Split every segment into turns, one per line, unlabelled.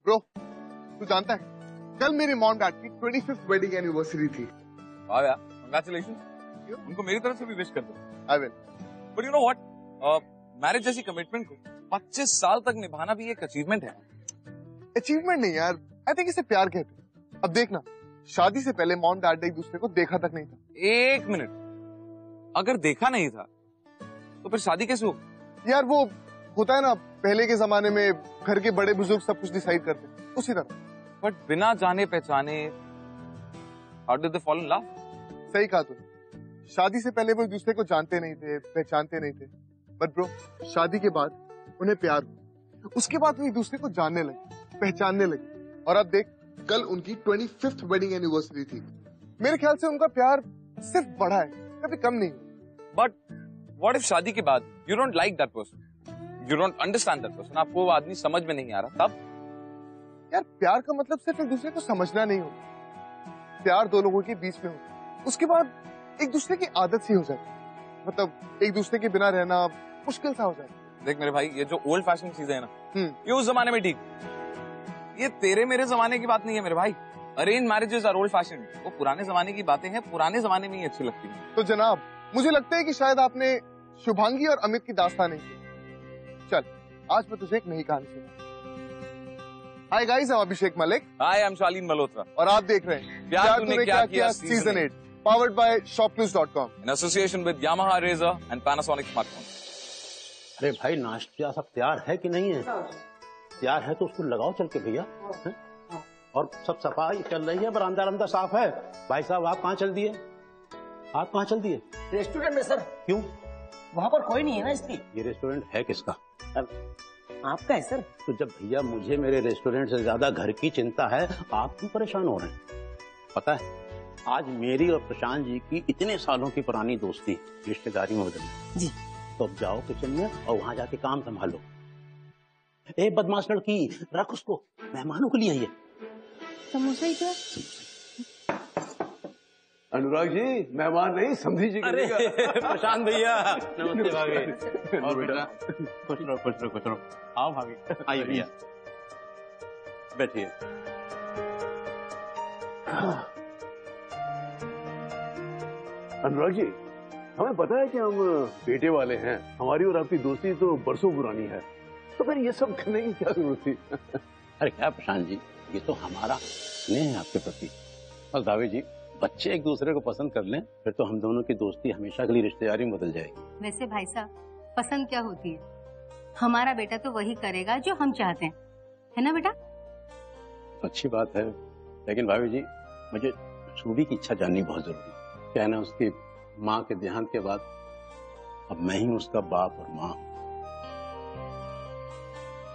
Bro, तू जानता है कल मेरे मॉम डैड की 25th वेडिंग एनिवर्सरी थी।
वाह यार, कांग्रेचुलेशंस। उनको मेरी तरफ से भी विश कर दो।
I will.
But you know what, marriage जैसी कमिटमेंट को 25 साल तक निभाना भी एक अचीवमेंट है।
अचीवमेंट नहीं यार, आई थिंक इसे प्यार कहते हैं। अब देखना, शादी से पहले मॉम डैड ने एक दूसरे को देखा तक नहीं था।
एक मिनट, अगर देखा नहीं था तो फिर शादी कैसे हो?
यार वो होता है ना, पहले के जमाने में घर के बड़े बुजुर्ग सब कुछ डिसाइड करते हैं, उसी तरह।
बट बिना जाने पहचाने how did they fall in love?
सही कहा तूने, शादी से पहले वो एक दूसरे को जानते नहीं थे, पहचानते नहीं थे। बट ब्रो, शादी के बाद उन्हें प्यार हुआ, उसके बाद वो एक दूसरे को जानने लगे, पहचानने लगे। और अब देख, कल उनकी 25th वेडिंग एनिवर्सरी थी। मेरे ख्याल से उनका प्यार सिर्फ बढ़ा है, कभी कम नहीं हुआ।
बट व्हाट इफ शादी के बाद you don't like that person, you don't understand that person, आपको वो आदमी समझ में नहीं आ रहा, तब?
यार प्यार का मतलब सिर्फ एक दूसरे को समझना नहीं होता, प्यार दो लोगों के बीच में होता, उसके बाद एक दूसरे की आदत सी हो जाती, मतलब एक दूसरे के बिना रहना मुश्किल सा हो जाता।
देख मेरे भाई, ये जो ओल्ड फैशन चीजें है ना, ये उस जमाने में ठीक, ये तेरे मेरे जमाने की बात नहीं है मेरे भाई। Arrange marriages are old fashion, वो पुराने जमाने की बातें हैं, पुराने जमाने में ही अच्छी लगती है।
तो जनाब, मुझे लगता है कि शायद आपने शुभांगी और अमित की दास्तान नहीं की। चल, आज मैं तुझे एक नई कहानी सुना। Hi guys, I'm Abhishek Malik.
Hi, I'm शालीन मल्होत्रा।
और आप देख रहे हैं
प्यार तूने क्या किया
season 8, powered by shopnews.com
in association with Yamaha Razor and Panasonic smartphones।
अरे भाई, नाश्ता सा प्यार है कि नहीं है? प्यार है तो उसको लगाओ चल के भैया। और सब सफाई चल रही है, बरामदा रमदा साफ है। भाई साहब, आप कहाँ चल दिए? आप कहाँ चल दिए?
रेस्टोरेंट में सर।
क्यों?
वहाँ पर कोई नहीं है ना, इसलिए।
ये रेस्टोरेंट है किसका?
आपका है सर।
तो जब भैया मुझे मेरे रेस्टोरेंट से ज्यादा घर की चिंता है, आप क्यों परेशान हो रहे हैं? पता है, आज मेरी और प्रशांत जी की इतने सालों की पुरानी दोस्ती रिश्तेदारी में बदल गई।
जी।
तो अब जाओ किचन में और वहां जाके काम संभालो। ए बदमाश लड़की, रख उसको, मेहमानों के लिए ये
समोसा ही था।
अनुराग जी, मेहमान नहीं, समझी जी।
अरे प्रशांत भैया, नमस्ते भाभी। और बेटा, खुश रहो खुश रहो खुश रहो। आओ भाभी, आइए भैया, बैठिए।
अनुराग जी, हमें पता है कि हम बेटे वाले हैं, हमारी और आपकी दोस्ती तो बरसों पुरानी है, तो फिर ये सब करने की क्या जरूरत थी?
अरे क्या प्रशांत जी, ये तो हमारा स्नेह है आपके प्रति। बस भाभी जी, बच्चे एक दूसरे को पसंद कर लें, फिर तो हम दोनों की दोस्ती हमेशा के लिए रिश्तेदारी में बदल जाएगी।
वैसे भाई साहब, पसंद क्या होती है? हमारा बेटा तो वही करेगा जो हम चाहते हैं, है ना बेटा?
अच्छी बात है, लेकिन भाभी जी, मुझे शूभी की इच्छा जाननी बहुत जरूरी है। क्या है ना, उसकी माँ के देहांत के बाद अब मैं ही उसका बाप और माँ।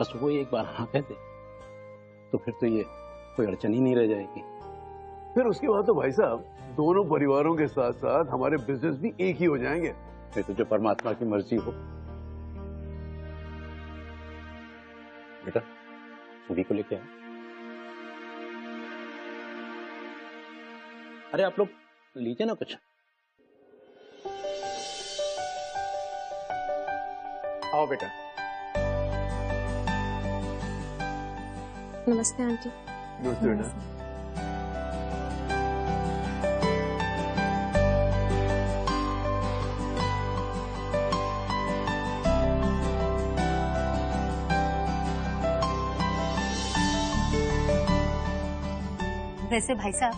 बस वो एक बार हाँ कह दे तो फिर तो ये कोई अड़चन ही नहीं रह जाएगी।
फिर उसके बाद तो भाई साहब, दोनों परिवारों के साथ साथ हमारे बिजनेस भी एक ही हो जाएंगे।
फिर तो जो परमात्मा की मर्जी हो। बेटा, शूभी को लेके आओ। अरे आप लोग लीजिए ना कुछ। आओ बेटा।
नमस्ते आंटी।
नमस्ते बेटा।
वैसे भाई साहब,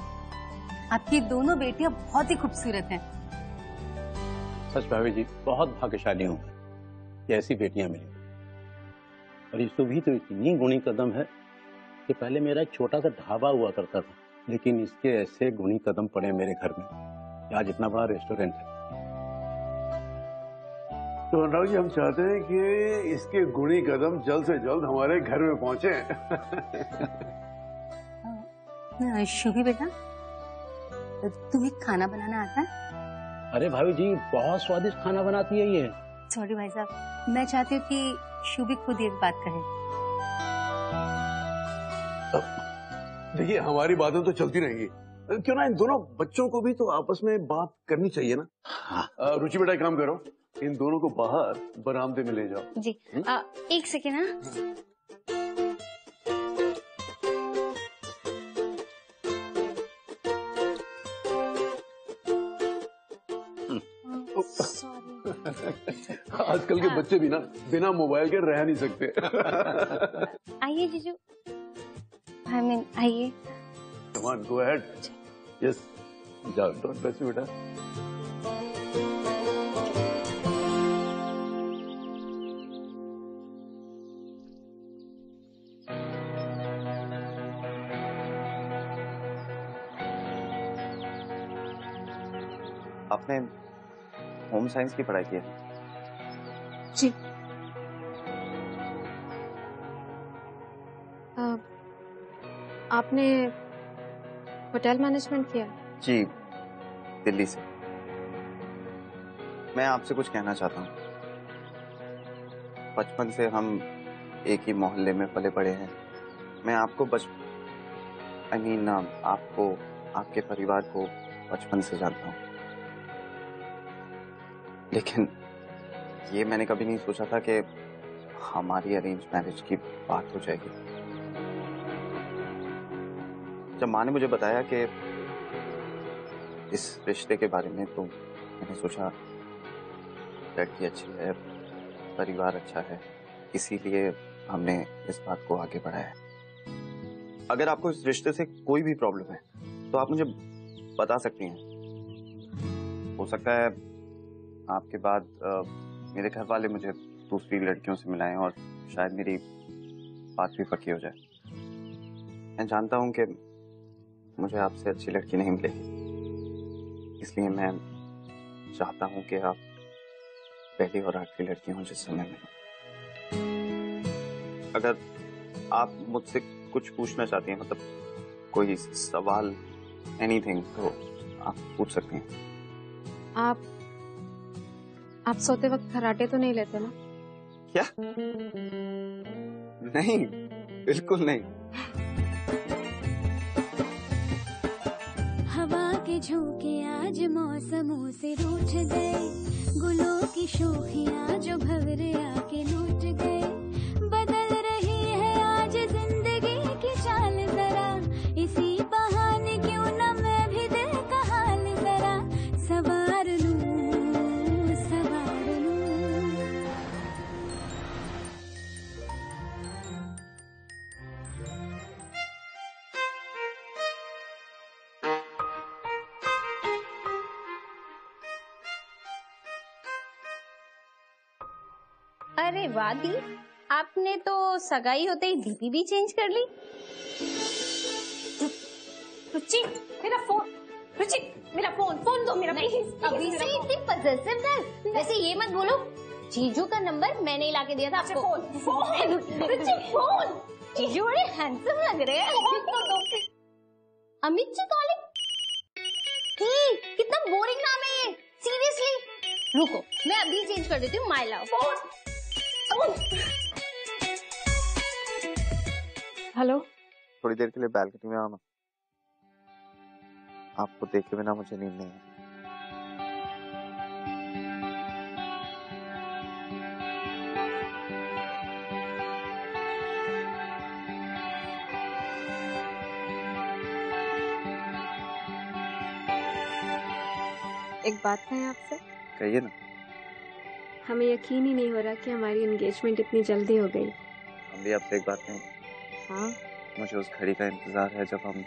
आपकी दोनों बेटियां बहुत ही खूबसूरत हैं।
सच भाभी जी, बहुत भाग्यशाली हूँ कि ऐसी बेटियां मिली। और ये भी तो इतनी गुणी कदम है कि पहले मेरा एक छोटा सा ढाबा हुआ करता था, लेकिन इसके ऐसे गुणी कदम पड़े मेरे घर में कि आज इतना बड़ा रेस्टोरेंट है।
तो अनुराग जी, हम चाहते हैं कि इसके गुणी कदम जल्द से जल्द हमारे घर में पहुंचे।
शुभी बेटा, तुम्हें खाना बनाना आता है?
अरे भाभी जी, बहुत स्वादिष्ट खाना बनाती है ये।
सॉरी भाई साहब, मैं चाहती हूँ कि शुभी खुद एक बात कहे।
देखिए, हमारी बातें तो चलती रहेंगी, क्यों ना इन दोनों बच्चों को भी तो आपस में बात करनी चाहिए ना।
हाँ।
रुचि बेटा, एक काम करो, इन दोनों को बाहर बरामदे में ले जाओ।
जी। एक सेकेंड ना।
आजकल के बच्चे भी ना बिना मोबाइल के रह नहीं सकते।
आइए जीजू, आई मीन आइए।
Come on, go ahead. Yes. जाओ, don't bless you, बेटा।
आपने होम साइंस की पढ़ाई की है?
जी। आपने होटल मैनेजमेंट किया?
जी, दिल्ली से। मैं आपसे कुछ कहना चाहता हूँ। बचपन से हम एक ही मोहल्ले में पले बड़े हैं। मैं आपको आपको, आपके परिवार को बचपन से जानता हूँ, लेकिन ये मैंने कभी नहीं सोचा था कि हमारी अरेंज मैरिज की बात हो जाएगी। जब माँ ने मुझे बताया कि इस रिश्ते के बारे में, तो मैंने सोचा लड़की अच्छी है, परिवार अच्छा है, इसीलिए हमने इस बात को आगे बढ़ाया। अगर आपको इस रिश्ते से कोई भी प्रॉब्लम है तो आप मुझे बता सकती हैं। हो सकता है आपके बाद मेरे घर वाले मुझे दूसरी लड़कियों से मिलाएं और शायद मेरी बात भी पक्की हो जाए। मैं जानता हूं कि मुझे आपसे अच्छी लड़की नहीं मिलेगी, इसलिए मैं चाहता हूं कि आप पहली और आखिरी लड़की हो जिससे मैं मिलूं। अगर आप मुझसे कुछ पूछना चाहती हैं, मतलब कोई सवाल, एनीथिंग, तो आप पूछ सकती हैं।
आप सोते वक्त खर्राटे तो नहीं लेते ना?
क्या? नहीं, बिल्कुल नहीं।
हवा के झोंके आज मौसमों से रूठ गए, गुलों की शोखियां जो भंवरे आके लूट गए। बदल रही है आज जिंदगी की चाल जरा, इसी बहाने क्यों न मैं भी दिल का हाल जरा सवार लूं।
अरे वाह दी, आपने तो सगाई होते ही डीपी भी चेंज कर ली। रुचि, मेरा फोन। रुचि, मेरा फोन दो मेरा प्लीज। अभी से इतनी पजेसिवनेस। वैसे ये मत बोलो, जीजू का नंबर मैंने ही लाके दिया था आपको। फोन। रुचि, फोन। जीजू बड़े हैंडसम लग रहे हैं। अमित जी कॉलिंग। कितना बोरिंग नाम है ये, सीरियसली। रुको, मैं अभी चेंज कर देती हूँ। My love. हेलो।
थोड़ी देर के लिए बैल्कनी में आना। आपको देखे बिना मुझे नींद नहीं है।
एक बात कहें आपसे?
कहिए ना।
हमें यकीन ही नहीं हो रहा कि हमारी एंगेजमेंट इतनी जल्दी हो गई।
हम भी आपसे एक बात कहें।
हाँ?
मुझे उस घड़ी का इंतजार है जब हम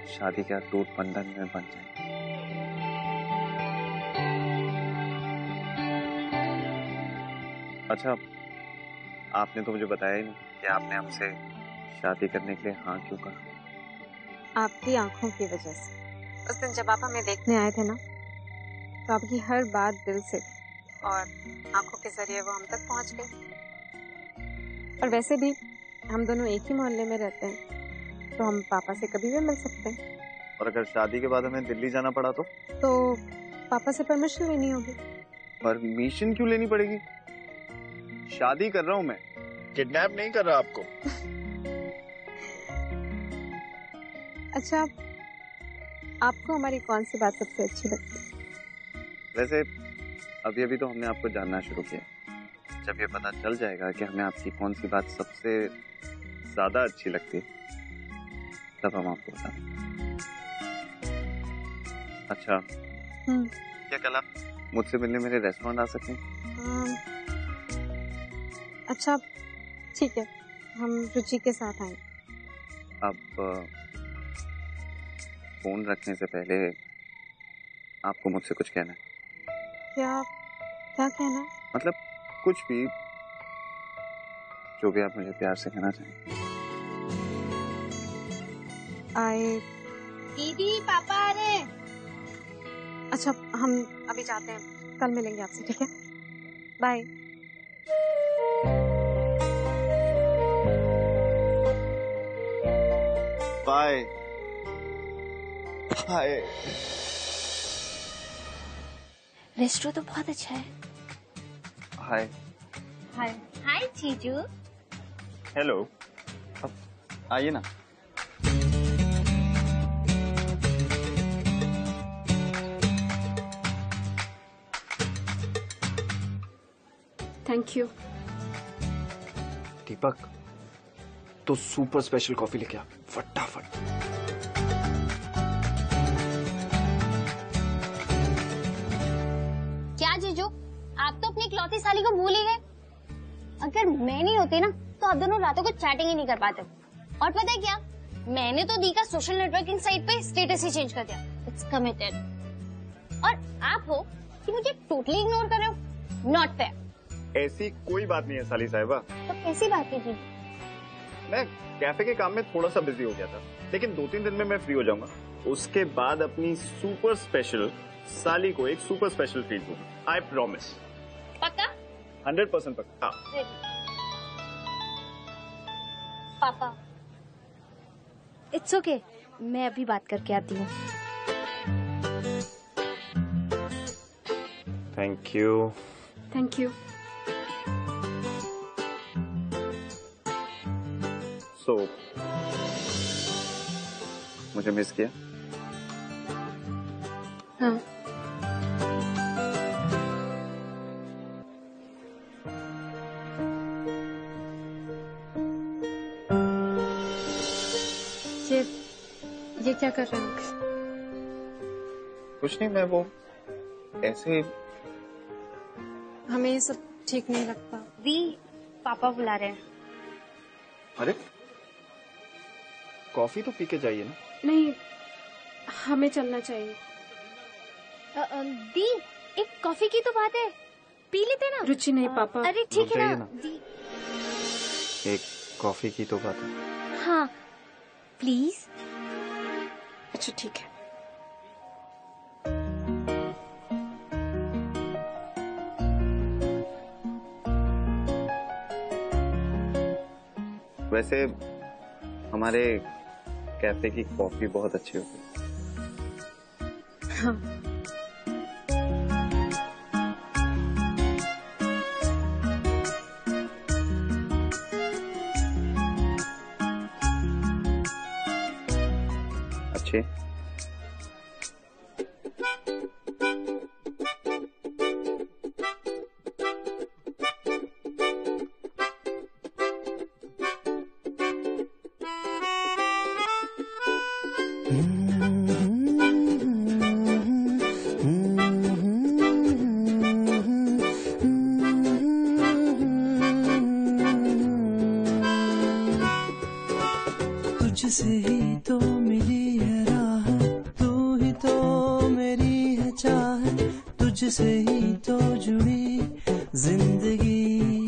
शादी के अटूट बंधन में बन जाएं। अच्छा, आपने तो मुझे बताया ही नहीं कि आपने हमसे शादी करने के लिए हाँ क्यों कहा।
आपकी आंखों की वजह से। उस दिन जब आप हमें देखने आए थे ना, तो आपकी हर बात दिल से और आंखों के जरिए वो हम तक पहुंच गई। और वैसे भी हम दोनों एक ही मोहल्ले में रहते हैं, तो हम पापा से कभी भी मिल सकते हैं।
और अगर शादी के बाद हमें दिल्ली जाना पड़ा तो
पापा से परमिशन लेनी होगी।
परमिशन क्यों लेनी पड़ेगी? शादी कर रहा हूँ मैं, किडनैप नहीं कर रहा आपको।
अच्छा, आपको हमारी कौन सी बात सबसे अच्छी लगती है?
वैसे अभी अभी तो हमने आपको जानना शुरू किया। जब ये पता चल जाएगा कि हमें आपकी कौन सी बात सबसे ज्यादा अच्छी लगती है, तब हम आपको बताएंगे। अच्छा, क्या कल आप मुझसे मिलने मेरे रेस्टोरेंट आ सकें?
अच्छा ठीक है, हम रुचि के साथ आएंगे।
अब फोन रखने से पहले आपको मुझसे कुछ कहना है।
क्या क्या कहना है?
मतलब कुछ भी, जो भी आप मुझे प्यार से कहना चाहें।
आए
दीदी पापा आ रहे हैं।
अच्छा हम अभी जाते हैं, कल मिलेंगे आपसे, ठीक है? बाय।
Bye bye.
रेस्टोरेंट तो बहुत अच्छा है।
हाय।
हाय हाय जीजू।
हेलो। आइए ना।
Thank you.
दीपक, तो सुपर स्पेशल कॉफी लेके आ फटाफट।
क्या जीजू, आप तो अपनी इकलौती साली को भूल ही गए। अगर मैं नहीं होती ना तो आप दोनों रातों को चैटिंग ही नहीं कर पाते। और पता है क्या, मैंने तो दी का सोशल नेटवर्किंग साइट पे स्टेटस ही चेंज कर दिया। It's committed. और आप हो कि मुझे टोटली इग्नोर कर रहे हो। Not fair.
ऐसी कोई बात नहीं है साली साहिबा।
तो कैसी बात है जी?
मैं कैफे के काम में थोड़ा सा बिजी हो गया था, लेकिन 2-3 दिन में मैं फ्री हो जाऊंगा। उसके बाद अपनी सुपर स्पेशल साली को एक सुपर स्पेशल ट्रीट दूंगा। I promise.
पक्का?
100% पक्का।
पापा
इट्स ओके, मैं अभी बात करके आती हूँ।
Thank you.
Thank you.
So मुझे मिस किया?
हाँ। ये क्या कर रहे हो?
कुछ नहीं, मैं वो ऐसे।
हमें ये सब ठीक नहीं लगता।
दी, पापा बुला रहे हैं।
अरे कॉफी तो पी के जाइए ना।
नहीं, हमें चलना चाहिए।
दी, एक कॉफी की तो बात है, पी लेते ना।
रुचि नहीं पापा।
अरे ठीक है ना दी।
एक कॉफी की तो बात है।
हाँ प्लीज।
अच्छा ठीक है।
वैसे हमारे कैफे की कॉफी बहुत अच्छी होती है।
हाँ।
अच्छी।
तुझसे ही तो मिली है राह, तू ही तो मेरी है चाह, तुझसे ही तो जुड़ी जिंदगी।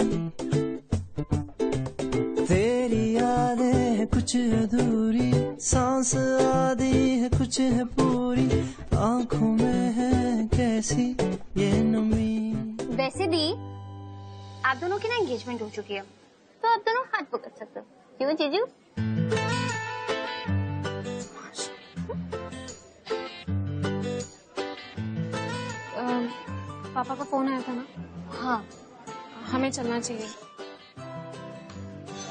तेरी यादें है कुछ अधूरी, सांस आधी है कुछ है पूरी, आंखों में है कैसी ये नमी।
वैसे दी, आप दोनों की ना एंगेजमेंट हो चुकी है, तो आप दोनों हाथ पकड़ सकते हो। क्यों जीजू?
पापा का फोन आया था ना?
हाँ।
हमें चलना चाहिए।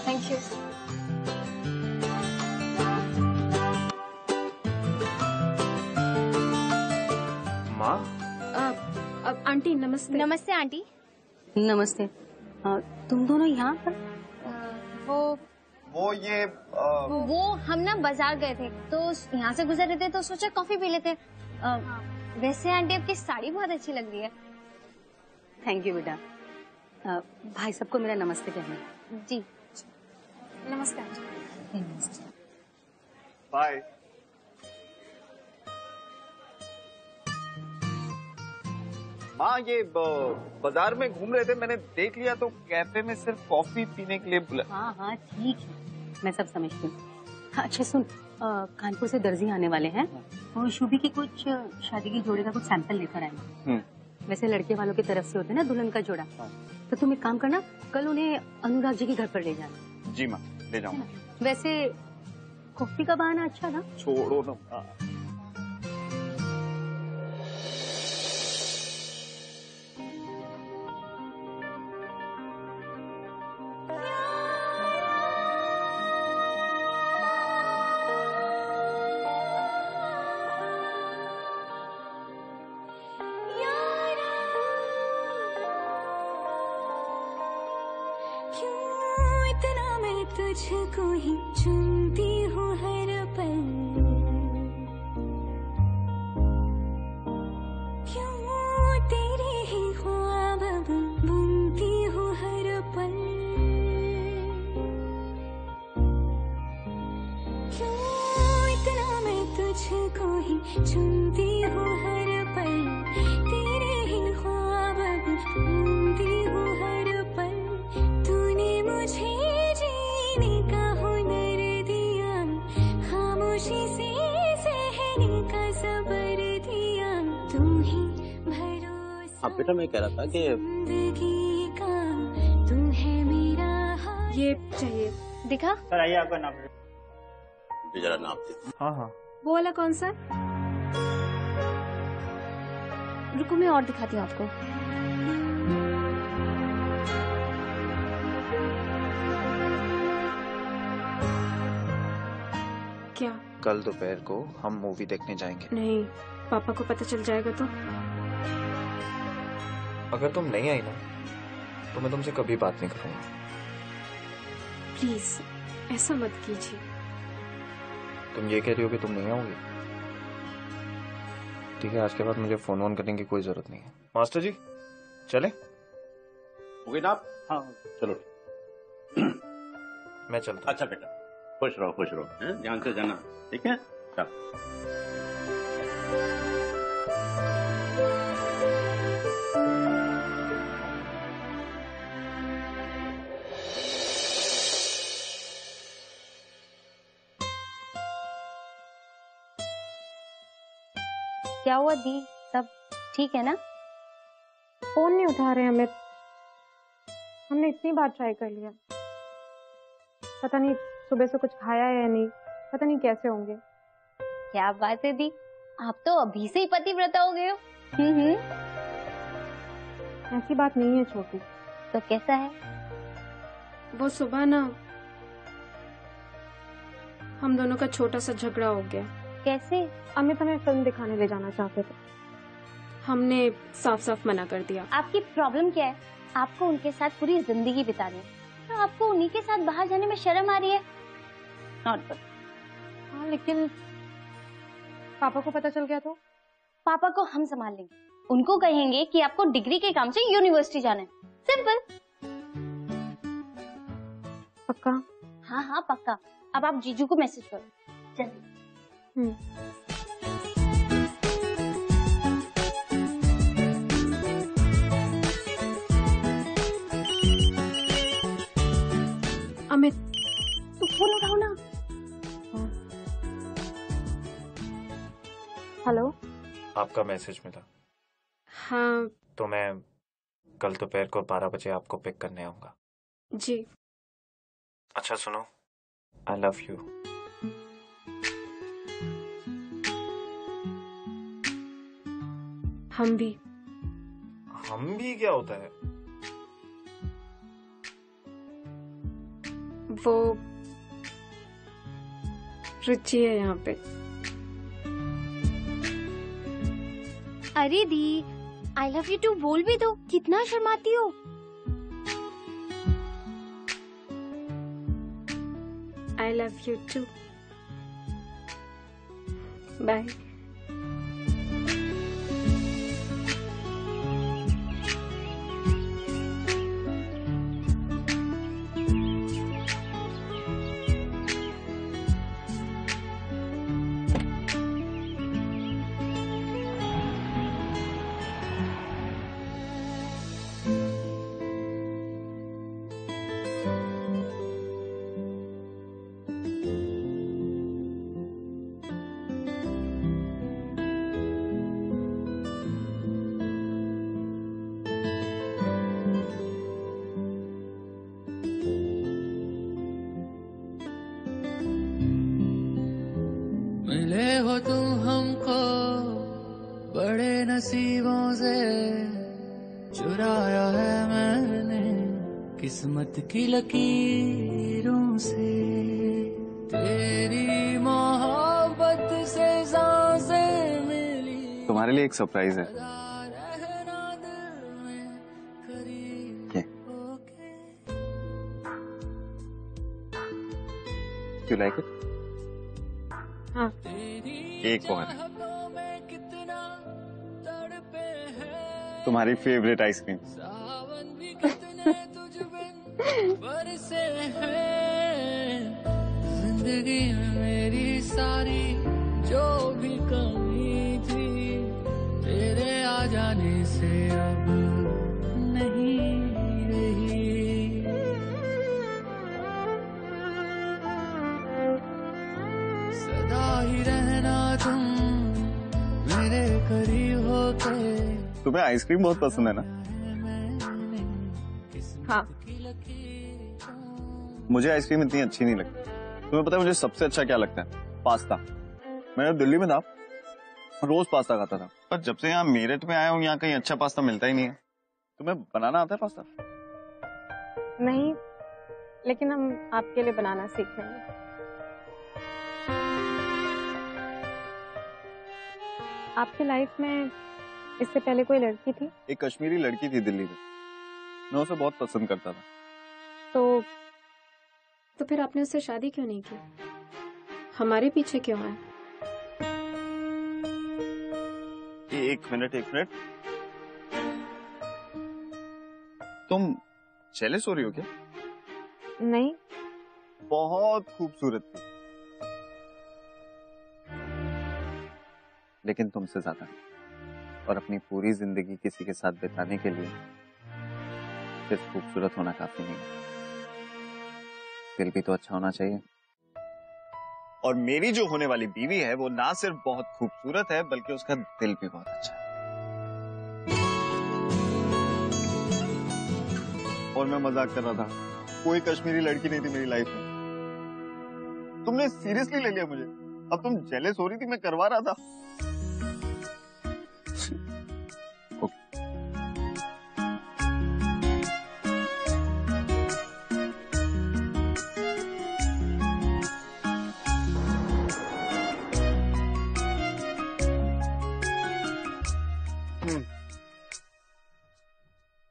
Thank you.
माँ।
आंटी नमस्ते।
नमस्ते आंटी।
नमस्ते। तुम दोनों यहाँ पर?
वो ये
वो हम ना बाजार गए थे, तो यहाँ से गुजर रहे थे तो सोचा कॉफी पी लेते। वैसे आंटी आपकी साड़ी बहुत अच्छी लग रही है।
थैंक यू बेटा। भाई सबको मेरा नमस्ते कहना।
जी नमस्कार।
नमस्ते।
बाय।
माँ ये बाजार में घूम रहे थे, मैंने देख लिया तो कैफे में सिर्फ कॉफी पीने के लिए बुला।
हाँ हाँ ठीक है, मैं सब समझती हूँ। हाँ, अच्छा सुन, कानपुर से दर्जी आने वाले हैं और शुभी की कुछ शादी की जोड़े का कुछ सैंपल लेकर आएंगे। वैसे लड़के वालों की तरफ से होते हैं ना दुल्हन का जोड़ा। तो तुम एक काम करना, कल उन्हें अनुराग जी के घर पर ले जाना।
जी माँ, ले जाऊंगा।
वैसे कॉफी का बहाना अच्छा था।
छोड़ो ना।
तुझको ही चुनती हूँ हर पल, क्यों तेरे ही ख्वाब बुनती हूँ हर पल, क्यों इतना मैं तुझको ही चुनती हूँ हर पल, तेरे ही ख्वाब बुनती हूँ हर पल, तूने मुझे का हुनर दिया, खामोशी से सहने का सबर दिया, तुम ही भरोसा।
हाँ बेटा, मैं कह रहा था कि
जिंदगी का तुम है मेरा हाल।
ये चाहिए।
दिखा
सर, आइए आपका नाम।
जरा नाम दे।
हाँ हाँ,
वो वाला कौन सा?
रुको मैं और दिखाती हूँ आपको।
क्या?
कल दोपहर को हम मूवी देखने जाएंगे।
नहीं, पापा को पता चल जाएगा तो।
अगर तुम नहीं आई ना तो मैं तुमसे कभी बात नहीं करूंगा।
प्लीज ऐसा मत कीजिए।
तुम ये कह रही हो कि तुम नहीं आओगी? ठीक है, आज के बाद मुझे फोन ऑन करने की कोई जरूरत नहीं है। मास्टर जी चले?
हो गई ना आप? हाँ चलो।
मैं चलता।
अच्छा बेटा, खुश रहो, ध्यान से जाना, ठीक है? चलो।
क्या हुआ दी, सब ठीक है ना?
फोन नहीं उठा रहे अमित। हमने इतनी बार ट्राई कर लिया, पता नहीं सुबह से कुछ खाया है या नहीं, पता नहीं कैसे होंगे।
क्या बात है दी, आप तो अभी से ही पतिव्रता हो गए हो।
ऐसी बात नहीं है छोटी।
तो कैसा है?
वो सुबह ना हम दोनों का छोटा सा झगड़ा हो गया।
कैसे?
अमित हमें फिल्म दिखाने ले जाना चाहते थे, हमने साफ साफ मना कर दिया।
आपकी प्रॉब्लम क्या है? आपको उनके साथ पूरी जिंदगी बितानी है, तो आपको उन्हीं के साथ बाहर जाने में शर्म आ रही है? Not good.
हाँ लेकिन पापा को पता चल गया तो?
पापा को हम संभाल लेंगे, उनको कहेंगे कि आपको डिग्री के काम से यूनिवर्सिटी जाना है, सिंपल।
पक्का?
हाँ हाँ पक्का। अब आप जीजू को मैसेज करो जल्दी।
अमित
तो फोन उठाओ ना।
हेलो।
आपका मैसेज मिला।
हाँ
तो मैं कल दोपहर को 12 बजे आपको पिक करने आऊंगा।
जी।
अच्छा सुनो, आई लव यू।
हम भी।
हम भी क्या होता है?
वो रुचि है यहाँ पे।
अरे दी, आई लव यू टू बोल भी दो, कितना शर्माती हो।
I love you too. Bye.
नसीबों से चुराया है मैंने किस्मत की लकीरों से, तेरी मोहब्बत से सांसें मिली।
तुम्हारे लिए एक सरप्राइज है। You like it?
हाँ।
एक और है। तुम्हारी फेवरेट आइसक्रीम।
जिंदगी में मेरी सारी जो भी कमी थी, तेरे आ जाने से अब नहीं रही। सदा ही रहना तुम मेरे करीब होके।
तुम्हें आइसक्रीम बहुत पसंद है ना?
हाँ।
मुझे आइसक्रीम इतनी अच्छी नहीं लगती। तुम्हें पता है मुझे सबसे अच्छा क्या लगता है? पास्ता। मैं दिल्ली में था, रोज पास्ता खाता था, पर जब से यहाँ मेरठ में आया हूँ यहाँ कहीं अच्छा पास्ता मिलता ही नहीं है। तुम्हें बनाना आता है पास्ता?
नहीं, लेकिन हम आपके लिए बनाना सीख लेंगे। आपकी लाइफ में इससे पहले कोई लड़की थी?
एक कश्मीरी लड़की थी दिल्ली में, मैं उसे बहुत पसंद करता था।
तो फिर आपने उससे शादी क्यों नहीं की? हमारे पीछे क्यों है?
एक मिनट। तुम जेलस हो रही हो क्या?
नहीं।
बहुत खूबसूरत थी, लेकिन तुमसे ज्यादा। और अपनी पूरी जिंदगी किसी के साथ बिताने के लिए सिर्फ खूबसूरत होना काफी नहीं है, दिल भी तो अच्छा होना चाहिए। और मेरी जो होने वाली बीवी है वो ना सिर्फ बहुत खूबसूरत है बल्कि उसका दिल भी बहुत अच्छा है। और मैं मजाक कर रहा था, कोई कश्मीरी लड़की नहीं थी मेरी लाइफ में। तुमने सीरियसली ले लिया मुझे। अब तुम जेलस हो रही थी, मैं करवा रहा था।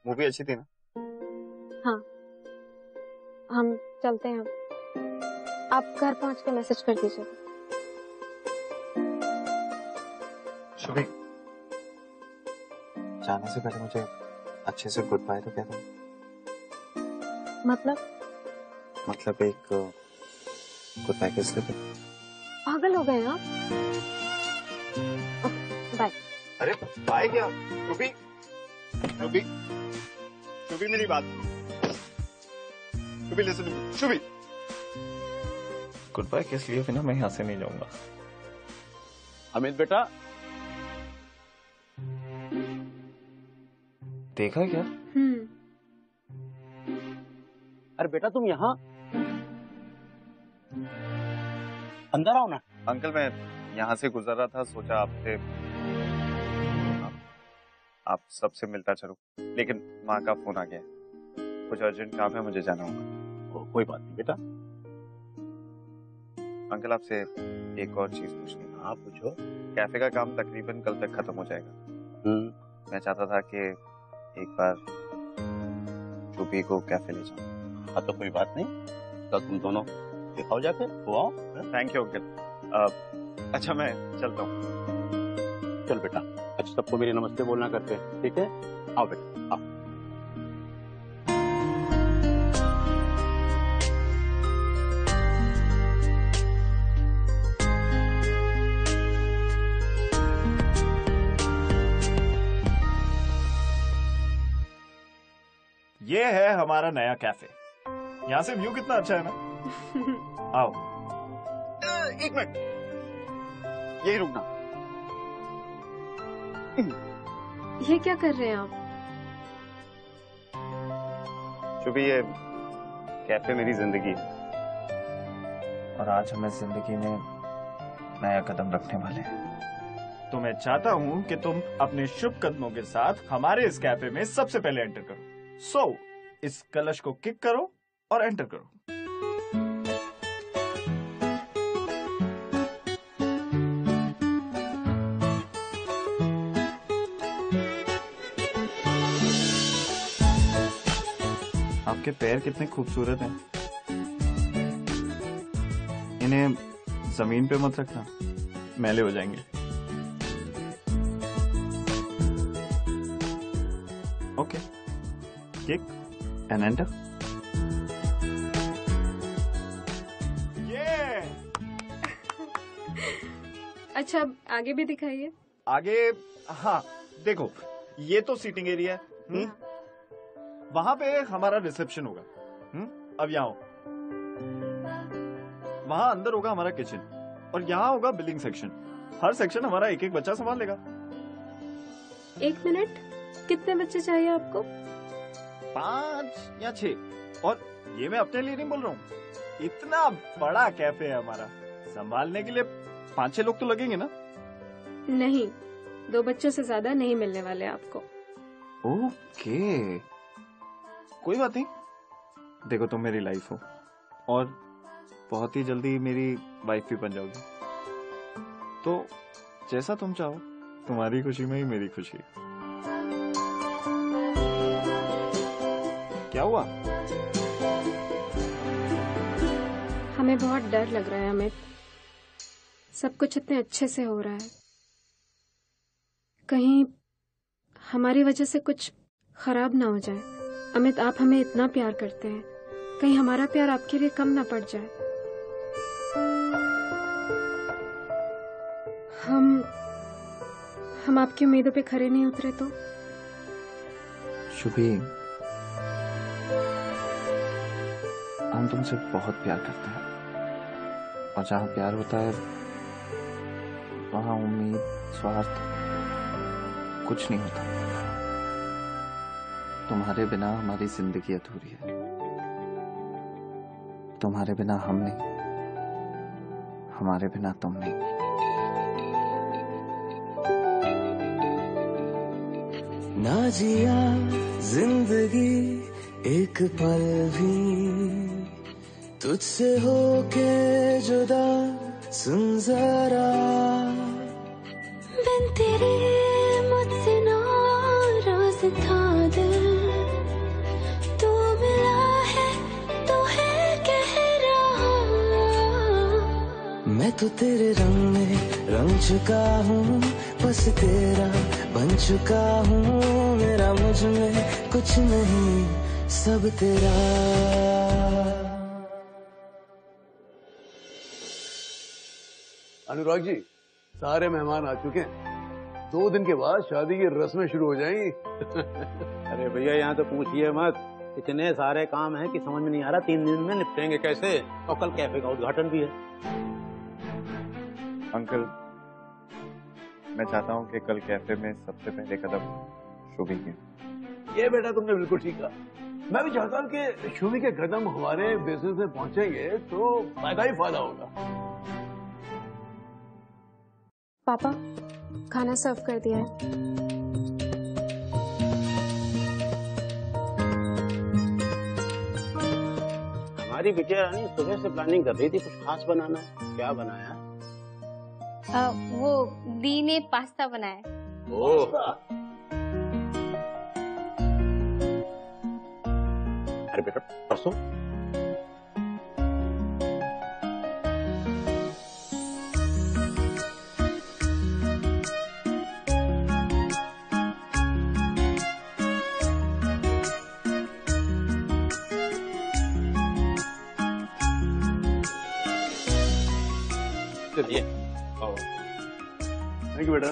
मूवी अच्छी थी ना?
हाँ, हम चलते हैं। आप घर पहुंच के मैसेज कर दीजिए।
शुभी, जाने से पहले मुझे अच्छे से गुड बाय तो कह दो।
मतलब
एक गुड बाय किस लिए?
पागल हो गए आप? बाय।
अरे बाय क्या? शुभी मेरी बात। Shubhi listen to me. Shubhi, good bye किस लिए? बिना मैं यहाँ से नहीं जाऊंगा।
अमित बेटा,
देखा क्या?
अरे बेटा तुम यहाँ, अंदर आओ ना।
अंकल मैं यहाँ से गुजर रहा था, सोचा आप सबसे मिलता चलूं, लेकिन माँ का फोन आ गया, कुछ अर्जेंट काम है, मुझे जाना होगा।
कोई बात नहीं बेटा।
अंकल आपसे एक और चीज पूछनी है।
हाँ पूछो।
कैफे का काम तकरीबन कल तक खत्म हो जाएगा। मैं चाहता था कि एक बार शुभी को कैफे ले जाऊं।
हाँ तो कोई बात नहीं, तो तुम दोनों दिखाओ जाके, वो आओ।
Thank you uncle. अच्छा मैं चलता हूँ।
चल बेटा, अच्छा सबको मेरी नमस्ते बोलना करते हैं, ठीक है? आओ बेटा आओ।
ये है हमारा नया कैफे। यहाँ से व्यू कितना अच्छा है ना? आओ।
एक मिनट, यही रुकना।
ये क्या कर रहे हैं आप?
शुभी, ये कैफे मेरी जिंदगी है
और आज हम इस जिंदगी में नया कदम रखने वाले हैं। तो मैं चाहता हूं कि तुम अपने शुभ कदमों के साथ हमारे इस कैफे में सबसे पहले एंटर करो। सो इस कलश को किक करो और एंटर करो। आपके पैर कितने खूबसूरत हैं। इन्हें जमीन पे मत रखना, मैले हो जाएंगे। Okay, kick and enter.
अच्छा, अब आगे भी दिखाइए।
आगे, हाँ देखो, ये तो सीटिंग एरिया है। वहां पे हमारा रिसेप्शन होगा। अब यहाँ वहां अंदर होगा हमारा किचन और यहाँ होगा बिलिंग सेक्शन। हर सेक्शन हमारा एक एक बच्चा संभाल लेगा।
1 मिनट, कितने बच्चे चाहिए आपको?
5 या 6। और ये मैं अपने लिए नहीं बोल रहा हूँ, इतना बड़ा कैफे है हमारा, संभालने के लिए 5-6 लोग तो लगेंगे ना।
नहीं, 2 बच्चों से ज्यादा नहीं मिलने वाले आपको।
ओके, कोई बात नहीं। देखो, तुम मेरी लाइफ हो और बहुत ही जल्दी मेरी वाइफ भी बन जाओगी, तो जैसा तुम चाहो, तुम्हारी खुशी में ही मेरी खुशी। क्या हुआ?
हमें बहुत डर लग रहा है अमित। सब कुछ इतने अच्छे से हो रहा है, कहीं हमारी वजह से कुछ खराब ना हो जाए। अमित, आप हमें इतना प्यार करते हैं, कहीं हमारा प्यार आपके लिए कम ना पड़ जाए। हम आपकी उम्मीदों पे खरे नहीं उतरे तो?
शुभी, हम तुमसे बहुत प्यार करते हैं, और जहाँ प्यार होता है वहाँ उम्मीद, स्वार्थ कुछ नहीं होता। तुम्हारे बिना हमारी जिंदगी अधूरी है। तुम्हारे बिना हम नहीं, हमारे बिना तुम नहीं।
ना जिया जिंदगी एक पल भी तुझसे होके जुदा, सुन जरा
बिन तेरे मुझसे नाराज था दिल, तू मिला है तो है कह रहा।
मैं तो तेरे रंग में रंग चुका हूँ, बस तेरा बन चुका हूँ। मेरा मुझ में कुछ नहीं, सब तेरा।
अनुराग जी, सारे मेहमान आ चुके हैं। 2 दिन के बाद शादी की रस्में शुरू हो जाएंगी।
अरे भैया, यहाँ तो पूछिए मत, इतने सारे काम हैं कि समझ में नहीं आ रहा 3 दिन में निपटेंगे कैसे। और कल कैफे का उद्घाटन भी है।
अंकल, मैं चाहता हूँ कि कल कैफे में सबसे पहले कदम शुभी के।
ये बेटा तुमने बिल्कुल ठीक कहा। मैं भी चाहता हूँ कि शुभी के कदम हमारे बिजनेस में पहुंचेंगे तो फायदा ही फायदा होगा।
पापा, खाना सर्व कर दिया है।
हमारी बिटिया रानी सुबह से प्लानिंग कर रही थी कुछ खास बनाना है। क्या बनाया?
वो दी ने पास्ता बनाया।
ओह, अरे बेटा, परसों
चलिए। थैंक यू बेटा।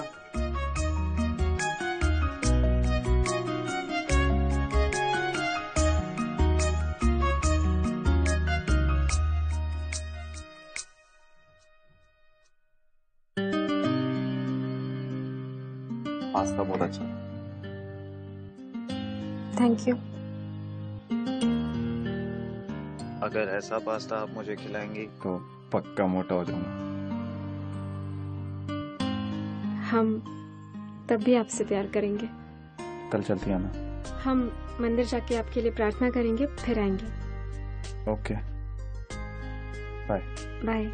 पास्ता बहुत अच्छा।
Thank you.
अगर ऐसा पास्ता आप मुझे खिलाएंगी
तो पक्का मोटा हो जाऊंगा।
हम तब भी आपसे प्यार करेंगे।
कल चलती है ना?
हम मंदिर जाके आपके लिए प्रार्थना करेंगे, फिर आएंगे।
Okay, bye.
Bye.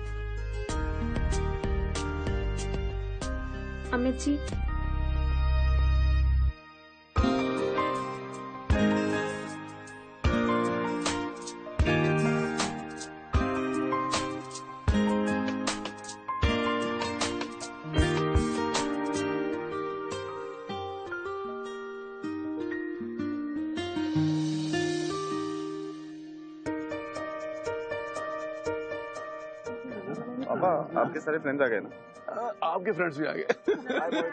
Amit ji,
पापा आपके सारे फ्रेंड्स आ गए ना?
आपके फ्रेंड्स भी आ गए।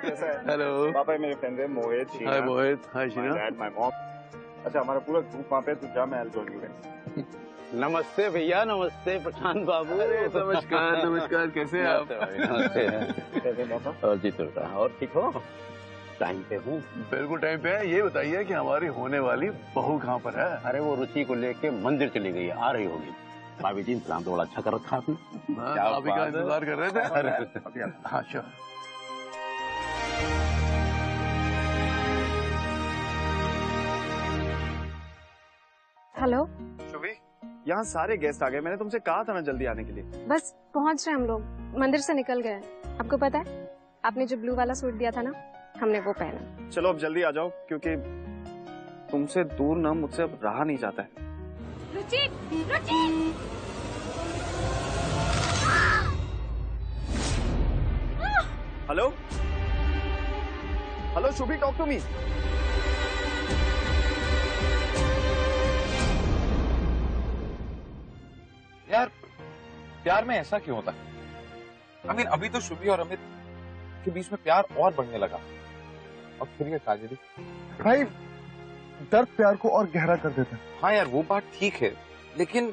कैसा है?
हेलो
पापा मेरे फ्रेंड है Mohit, Sheena.
Hi Mohit, hi Sheena.
Dad, my mom. अच्छा हमारा पूरा ग्रुप वहाँ पे, तो जा मैं जॉइन यू।
नमस्ते भैया, नमस्ते प्रशांत बाबू।
नमस्कार नमस्कार, कैसे हैं आप?
नमस्ते।
कैसे पापा?
और जी तो और ठीक हो? टाइम पे हूँ?
बिल्कुल टाइम पे है। ये बताइए कि हमारी होने वाली बहू कहाँ पर है?
अरे वो रुचि को लेके मंदिर चली गई है, आ रही होगी। भाभी जी इंतजाम तो बड़ा अच्छा कर रखा आपने।
आप ही का इंतजार कर रहे थे। हाँ श्योर।
हेलो।
शुभी, यहाँ सारे गेस्ट आ गए। मैंने तुमसे कहा था ना जल्दी आने के लिए।
बस पहुंच रहे हम लोग, मंदिर से निकल गए। आपको पता है, आपने जो ब्लू वाला सूट दिया था ना, हमने वो पहना।
चलो अब जल्दी आ जाओ, क्योंकि तुमसे दूर ना मुझसे अब रहा नहीं जाता है।
Ruchi, Ruchi!
Hello hello Shubhi, talk to me.
यार प्यार में ऐसा क्यों होता है? अभी तो शुभी और अमित के बीच में प्यार और बढ़ने लगा, और फिर ये ट्रेजेडी।
भाई दर्द प्यार को और गहरा कर देता है।
हाँ यार वो बात ठीक है, लेकिन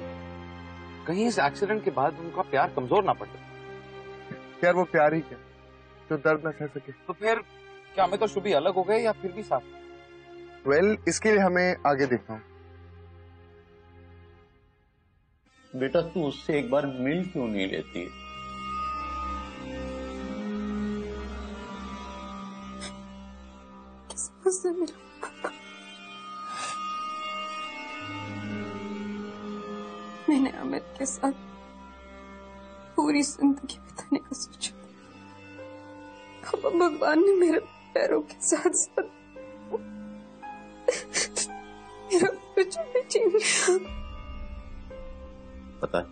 कहीं इस एक्सीडेंट के बाद उनका प्यार कमजोर ना पड़ जाए।
यार वो प्यार ही क्या जो दर्द न सह सके।
तो फिर क्या अमित और शुभी अलग हो गए या फिर भी साथ?
वेल इसके लिए हमें आगे देखना हो।
बेटा तू उससे एक बार मिल क्यों नहीं लेती?
किससे मिला? मैंने अमित के साथ पूरी जिंदगी बिताने का सोचा, अब भगवान ने मेरे पैरों के साथ साथ मेरा कुछ भी छीन लिया।
पता है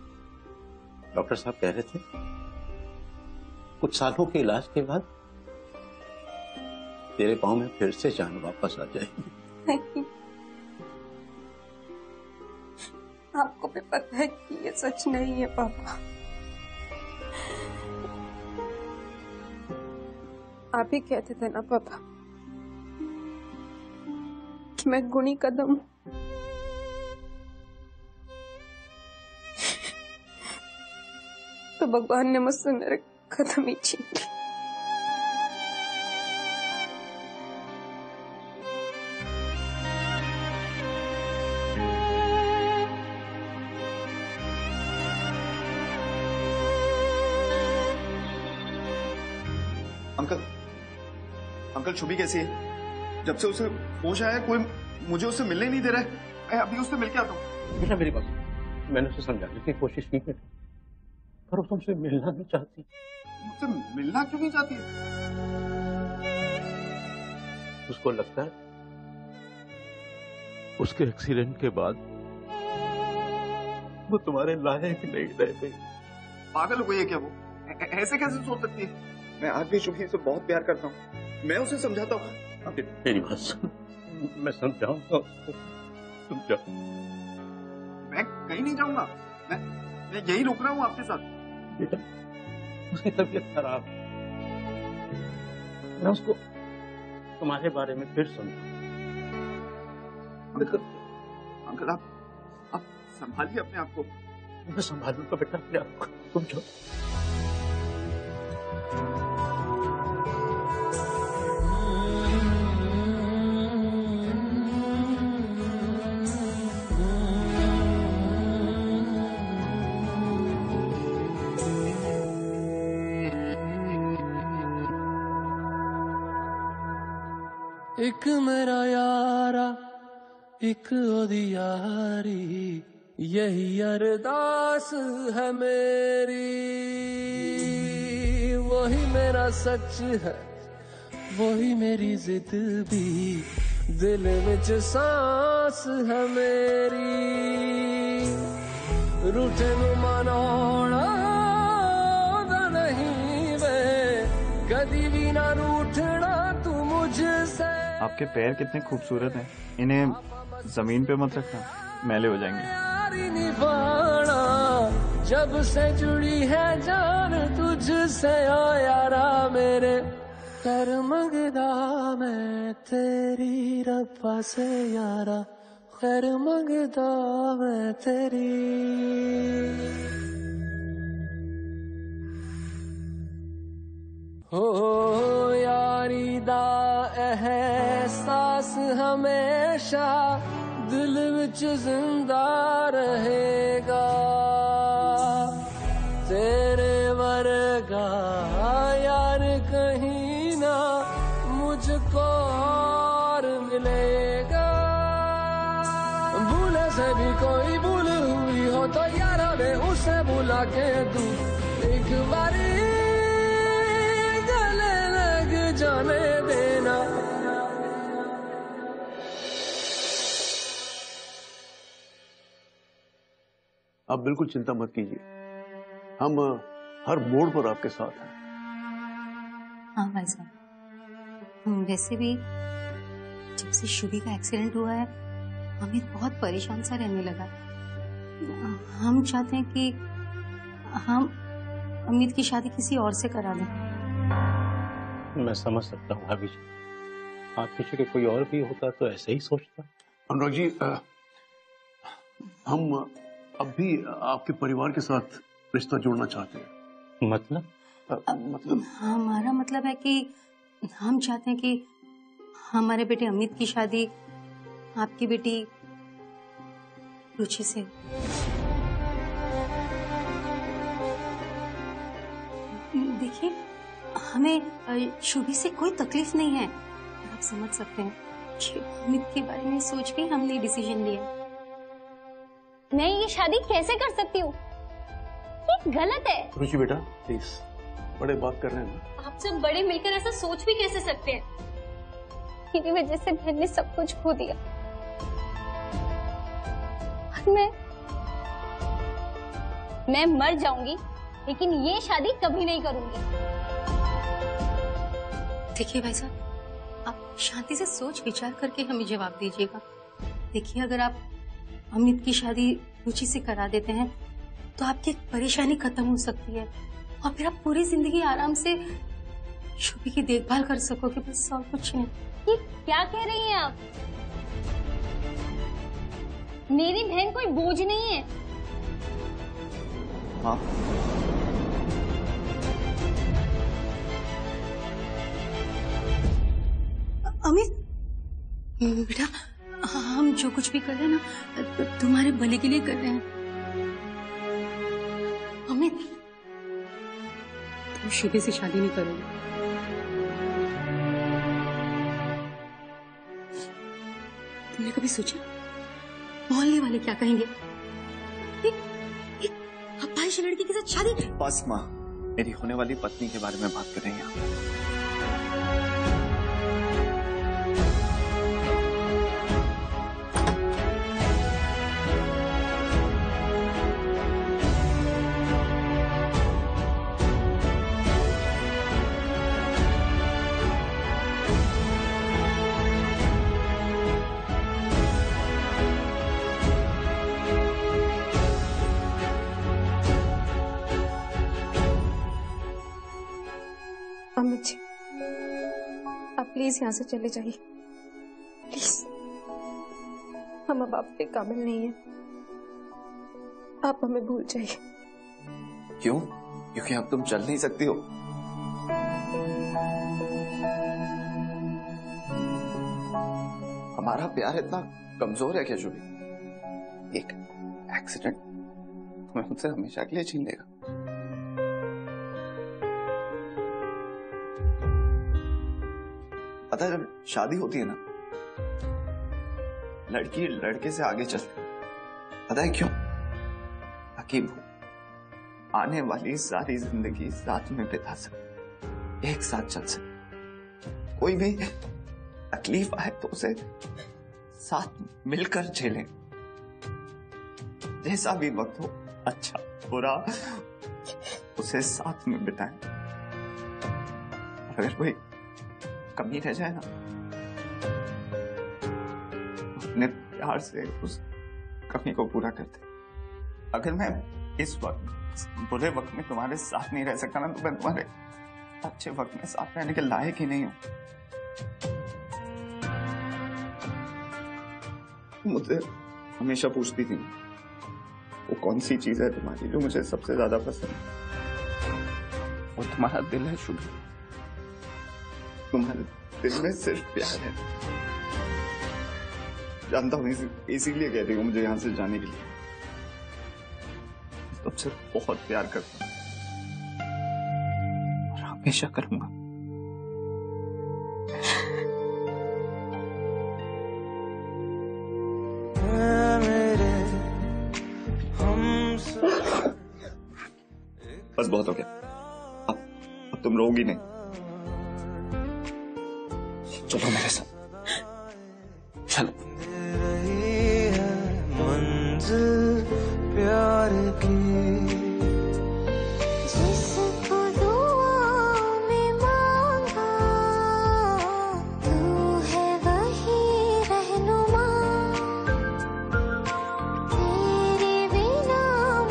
डॉक्टर साहब कह रहे थे कुछ सालों के इलाज के बाद तेरे पाँव में फिर से जान वापस आ जाएगी।
नहीं, आपको भी पता है कि ये सच नहीं है पापा। आप ही कहते थे ना पापा कि मैं गुणी कदम हूं। तो भगवान ने मुझसे मेरे कदम ही छीन लिए।
अंकल शुभी कैसी है? जब से उसे होश आया कोई मुझे उससे मिलने नहीं दे रहा है। मैं अभी उससे मिलके आता हूँ।
बेटा मेरी बात, मैंने उसे समझाने की कोशिश की है, पर वो तुमसे मिलना नहीं चाहती।
मुझसे मिलना क्यों नहीं चाहती?
उसको लगता है उसके एक्सीडेंट के बाद वो तुम्हारे लायक नहीं रह गई।
पागल हो गई है क्या वो? ऐसे कैसे सोच सकती है? मैं आज भी शुभी से बहुत प्यार करता हूँ। मैं उसे समझाता हूँ।
मेरी बात सुन, मैं समझाऊंगा उसको, तुम जाओ।
मैं कहीं नहीं जाऊंगा। मैं यही रुक रहा हूँ आपके साथ।
बेटा उसकी तबीयत खराब, मैं उसको तुम्हारे बारे में फिर समझाऊंगा।
अंकल आप संभालिए अपने आप को।
मैं संभालूंगा बेटा अपने आप को, तुम जाओ।
एक मेरा यारा एक ओदी यारी, यही अरदास है मेरी। वही मेरा सच है, वही मेरी जिद भी, दिल विच सांस है मेरी। रूठे नू मनाउणा दा नहीं वे, कदी भी ना रूठना तू मुझसे।
आपके पैर कितने खूबसूरत हैं, इन्हें जमीन पे मत रखना, मैले हो जाएंगे।
यारी निभाना जब से जुड़ी है जान तुझसे, ओ यारा मेरे कर मंगदा मैं तेरी रब्बा से यारा, खैर मंगदा मैं तेरी। हो यारी दा एहसास हमेशा दिल विच जिंदा रहेगा, तेरे वर्गा यार कहीं ना मुझको और मिलेगा। भूले से भी कोई भूल हुई हो तो यारा वे उसे बुला के तू एक बारी गले लग जाने देना।
आप बिल्कुल चिंता मत कीजिए, हम हर मोड़ पर आपके साथ हैं।
हाँ भाई साहब, वैसे भी जब से शुभी का एक्सीडेंट हुआ है अमित बहुत परेशान सा रहने लगा। हम चाहते हैं कि हम अमित की शादी किसी और से करा दें।
मैं समझ सकता हूँ भाभी जी, आपकी जगह कोई और भी होता तो ऐसे ही सोचता।
अनुराग जी, हम अब भी आपके परिवार के साथ रिश्ता जोड़ना चाहते हैं।
मतलब
हमारा मतलब है कि हम चाहते हैं कि हमारे बेटे अमित की शादी आपकी बेटी रुचि से। देखिए, हमें शुभी से कोई तकलीफ नहीं है, आप समझ सकते हैं कि अमित के बारे में सोच के हमने डिसीजन लिया।
मैं ये शादी कैसे कर सकती हूँ, ये गलत है।
रुचि बेटा प्लीज, बड़े बात कर रहे हैं ना।
आप सब बड़े मिलकर ऐसा सोच भी कैसे सकते हैं? मेरी वजह से बहन ने सब कुछ खो दिया और मैं मर जाऊंगी, लेकिन ये शादी कभी नहीं करूंगी।
देखिए भाई साहब, आप शांति से सोच विचार करके हमें जवाब दीजिएगा। देखिए, अगर आप अमित की शादी रुचि से करा देते हैं तो आपकी परेशानी खत्म हो सकती है और फिर आप पूरी जिंदगी आराम से शुभी की देखभाल कर सकोगे, बस और कुछ नहीं।
ये क्या कह रही हैं आप? मेरी बहन कोई बोझ नहीं है।
हाँ,
अमित बेटा, हम जो कुछ भी कर रहे हैं ना तुम्हारे भले के लिए कर रहे हैं। अमित, तुम शुभी से शादी नहीं करोगे। तुमने कभी सोचा मोहल्ले वाले क्या कहेंगे? एक अपाहिज लड़की के साथ शादी?
बस माँ, मेरी होने वाली पत्नी के बारे में बात कर रही हैं आप।
अमित जी, आप प्लीज यहाँ से चले जाइए, प्लीज। हम अब आपके काबिल नहीं हैं, आप हमें भूल जाइए।
क्यों? क्योंकि अब तुम चल नहीं सकती हो। हमारा प्यार इतना कमजोर है क्या शुभी? एक एक्सीडेंट तुम्हें मुझसे हमेशा के लिए छीन लेगा। पता है जब शादी होती है ना, लड़की लड़के से आगे चलती है। पता है क्यों? ताकि वो आने वाली सारी जिंदगी साथ में बिता सके, एक साथ चल सके। कोई भी तकलीफ आए तो उसे साथ मिलकर झेलें। जैसा भी वक्त हो, अच्छा बुरा, उसे साथ में बिताएं। अगर कोई कमी रह जाए ना, अपने प्यार से उस कमी को पूरा कर दे। अगर मैं इस बुरे वक्त में तुम्हारे साथ नहीं रह सकता ना, तो मैं तुम्हारे अच्छे वक्त में साथ रहने के लायक ही नहीं हूं। मुझे हमेशा पूछती थी वो कौन सी चीज है तुम्हारी जो मुझे सबसे ज्यादा पसंद है। और तुम्हारा दिल है शुभ, तुम्हारे दिल में सिर्फ प्यार है। जानता हूं इसीलिए कह रही हूं मुझे यहां से जाने के लिए। तुमसे बहुत प्यार करता हूं और हमेशा करूंगा। बस बहुत हो गया, अब तुम रोगी नहीं। चलो मेरे साथ, चलो।
मंजिल प्यार की
जिसको दुआओं में मांगा, तू है वही रहनुमा। तेरे बिना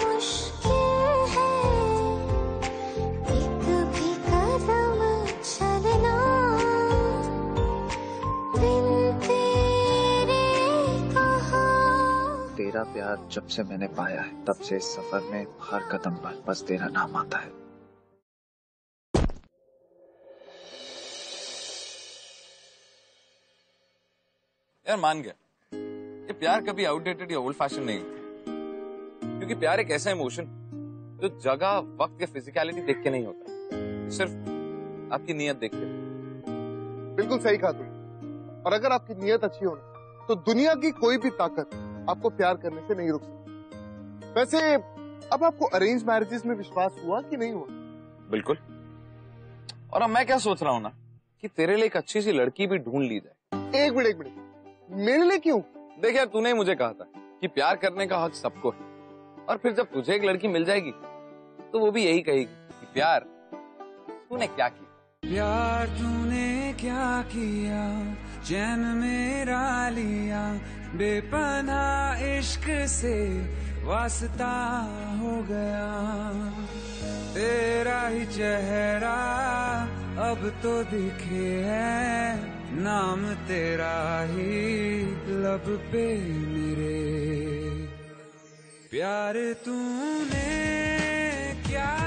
मुश्किल है एक भी कदम चलना। बिन तेरे कहाँ।
तेरा प्यार जब से मैंने पाया है, तब से इस सफर में हर कदम पर बस तेरा नाम आता है।
यार मान गया, ये प्यार कभी आउटडेटेड या ओल्ड फैशन नहीं होता, क्योंकि प्यार एक ऐसा इमोशन जो जगह, वक्त या फिजिकलिटी देख के नहीं होता, सिर्फ आपकी नीयत देख के।
बिल्कुल सही कहा तुमने। और अगर आपकी नीयत अच्छी हो ना, तो दुनिया की कोई भी ताकत आपको प्यार करने से नहीं रोक सकती। वैसे अब आपको अरेंज मैरिजेस में विश्वास हुआ कि नहीं हुआ?
बिल्कुल। और अब मैं क्या सोच रहा हूँ ना, कि तेरे लिए एक अच्छी सी लड़की भी ढूंढ ली जाए।
एक मिनट, मेरे लिए क्यों?
देख यार, तूने मुझे कहा था कि प्यार करने का हक सबको है, और फिर जब तुझे एक लड़की मिल जाएगी तो वो भी यही कहेगी कि प्यार तूने क्या किया।
प्यार तूने क्या किया, चैन मेरा लिया, बेपनाह इश्क से वास्ता हो गया। तेरा ही चेहरा अब तो दिखे है, नाम तेरा ही लब पे मेरे। प्यार तूने क्या